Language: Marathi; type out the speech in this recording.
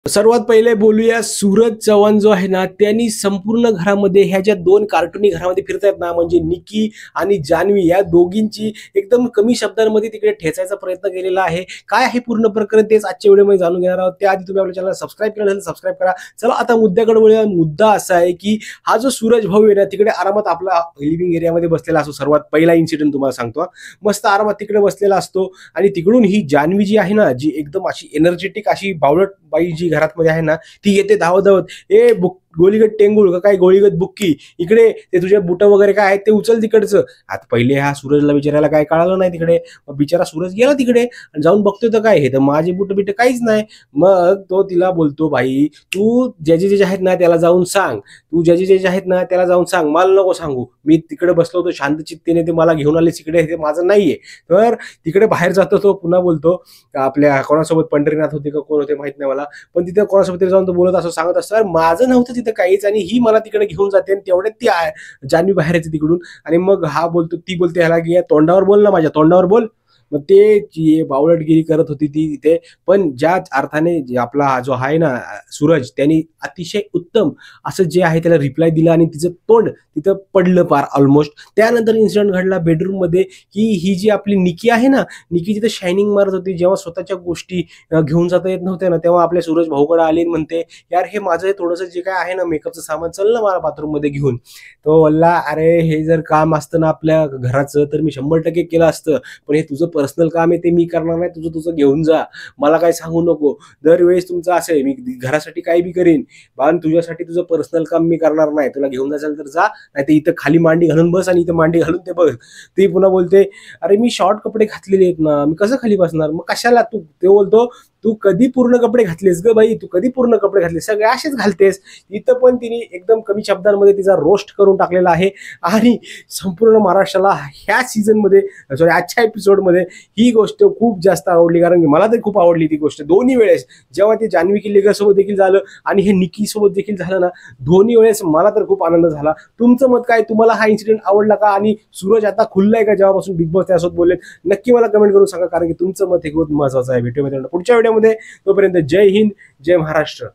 सर्वात पहिले बोलूया सूरज चव्हाण जो आहे ना, त्यांनी संपूर्ण घरामध्ये ह्या ज्या दोन कार्टुनी घरामध्ये फिरतायत ना, म्हणजे निकी आणि जान्हवी या दोघींची एकदम कमी शब्दांमध्ये तिकडे ठेचायचा प्रयत्न केलेला आहे. काय आहे पूर्ण प्रकरण तेच आजच्या व्हिडिओमध्ये जाणून घेणार आहोत. त्याआधी तुम्ही आपल्या चॅनलला सबस्क्राईब केलं असेल सबस्क्राईब करा. चला आता मुद्द्याकडे वळूया. मुद्दा असा आहे की हा जो सूरज भाऊ आहे ना, तिकडे आरामात आपला लिव्हिंग एरियामध्ये बसलेला असतो. सर्वात पहिला इन्सिडेंट तुम्हाला सांगतो. मस्त आरामात तिकडे बसलेला असतो आणि तिकडून ही जान्हवी जी आहे ना, जी एकदम अशी एनर्जेटिक अशी बावळट बाई जी घरात मध्ये आहे ना, ती येते धावत धावत, ए बुक गोलीगत टेंगुळ का काय गोळीगत बुक्की, इकडे ते तुझे बुट वगैरे काय आहेत ते उचल तिकडचं. आता पहिले हा सूरजला बिचारायला काय कळालं नाही तिकडे. मग बिचारा सूरज गेला तिकडे आणि जाऊन बघतोय तर काय, हे तर माझे बुट बिट काहीच नाही. मग तो तिला बोलतो, भाई तू ज्याचे जे आहेत ना त्याला जाऊन सांग, तू ज्याचे जे आहेत ना त्याला जाऊन सांग, मला नको सांगू. मी तिकडे बसलो होतो शांत चित्तेने, ते मला घेऊन आले तिकडे, हे माझं नाहीये. तर तिकडे बाहेर जातो तो, पुन्हा बोलतो आपल्या कोणासोबत पंढरीनाथ होते का कोण होते माहित नाही मला, पण तिथे कोणासोबत जाऊन तो बोलत असं सांगत असतो, माझं नव्हतं तिथं काहीच आणि ही मला तिकडे घेऊन जाते. आणि तेवढ्यात ती जान्हवी बाहेर येते तिकडून आणि मग हा बोलतो, ती बोलते ह्याला की तोंडावर बोल ना, माझ्या तोंडावर बोल. मग ते जी बावळटगिरी करत होती ती तिथे, पण ज्या अर्थाने आपला हा जो आहे ना सूरज, त्यांनी अतिशय उत्तम असं जे आहे त्याला रिप्लाय दिला आणि तिचं तोंड तिथं पडलं पार ऑलमोस्ट. त्यानंतर इन्सिडेंट घडला बेडरूम मध्ये की ही जी आपली निकी आहे ना, निकी तिथे शायनिंग मारत होती. जेव्हा स्वतःच्या गोष्टी घेऊन जाता येत नव्हत्या ना, तेव्हा आपल्या सूरज भाऊकडे आले म्हणते, यार हे माझं हे थोडंसं जे काय आहे ना मेकअपचं सामान, चल ना मला बाथरूम मध्ये घेऊन. तो बोलला, अरे हे जर काम असतं ना आपल्या घराचं तर मी 100% केलं असतं, पण हे तुझं पर्सनल काम आहे ते मी करणार नाही. तुझं तुझं घेऊन जा, मला काय सांगू नको. दरवेळेस तुमचं असं आहे, मी घरासाठी काही बी करीन पण तुझ्यासाठी तुझं पर्सनल काम मी करणार नाही. तुला घेऊन जायचं तर जा, नाही तर इथं खाली मांडी घालून बस आणि इथं मांडी घालून ते बघ. ती पुन्हा बोलते, अरे मी शॉर्ट कपडे घातलेले आहेत ना, मी कसं खाली बसणार. मग कशाला तू, ते बोलतो, तू कधी पूर्ण कपडे घातलेस ग बाई, तू कधी पूर्ण कपडे घातलेस, सगळे असेच घालतेस. इथं पण तिने एकदम कमी शब्दांमध्ये तिचा रोस्ट करून टाकलेला आहे. आणि संपूर्ण महाराष्ट्राला ह्या सीझन मध्ये, सॉरी आजच्या एपिसोडमध्ये ही गोष्ट खूप जास्त आवडली. कारण की मला तर खूप आवडली ती गोष्ट दोन्ही वेळेस. जेव्हा ते जान्हवी किल्लेकर सोबत देखील झालं आणि हे निकी सोबत देखील झालं ना, दोन्ही वेळेस मला तर खूप आनंद झाला. तुमचं मत काय, तुम्हाला हा इन्सिडेंट आवडला का? आणि सूरज आता खुललाय का जेव्हापासून बिग बॉस त्यासोबत बोलले? नक्की मला कमेंट करून सांगा, कारण की तुमचं मत हे खूप महत्वाचं आहे. भेटूया मित्रांनो पुढच्या व्हिडिओमध्ये. तोपर्यंत जय हिंद, जय महाराष्ट्र.